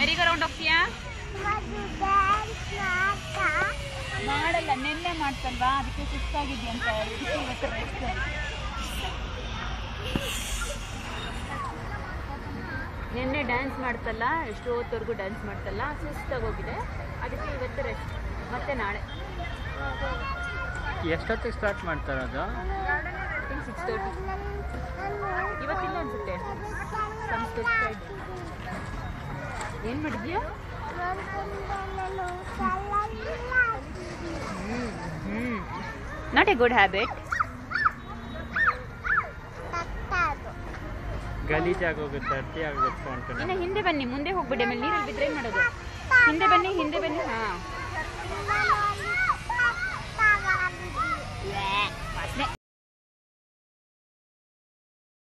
ಮೆರಿ ಗೋ round ಹೋಗ್ತೀಯಾ? ಮಾಡಲ್ಲ, ನಿನ್ನೆ ಮಾಡ್ತಲ್ವಾ, ಅದಕ್ಕೆ ಸುಸ್ತಾಗಿದ್ಯಂತ ಇವತ್ತು ರೆಸ್ಟ್. ನಿನ್ನೆ ಡ್ಯಾನ್ಸ್ ಮಾಡ್ತಲ್ಲ, ಎಷ್ಟೋ ಹೊತ್ತವರೆಗೂ ಡ್ಯಾನ್ಸ್ ಮಾಡ್ತಲ್ಲ, ಸುಸ್ತಾಗೋಗಿದೆ, ಅದಕ್ಕೆ ಇವತ್ತು ರೆಸ್ಟ್. ಮತ್ತೆ ನಾಳೆ ಎಷ್ಟೊತ್ತಿಗೆ ಸ್ಟಾರ್ಟ್ ಮಾಡ್ತಾರದು? 6:30. ಇವತ್ತಿಲ್ಲ ಅನ್ಸುತ್ತೆ. ಏನು ಮಾಡಿದ್ಯಾ? Not a good habit. ಗಲೀಜಾಗೋಗುತ್ತೆ, ಅಡ್ಡಿ ಆಗೋಗುತ್ತೆ ಅಂತ. ಇನ್ನು ಹಿಂದೆ ಬನ್ನಿ, ಮುಂದೆ ಹೋಗ್ಬಿಡಿ, ಆಮೇಲೆ ನೀರಲ್ಲಿ ಬಿದ್ದರೆ ಏನು ಮಾಡೋದು? ಹಿಂದೆ ಬನ್ನಿ, ಹಿಂದೆ ಬನ್ನಿ. ಹಾಂ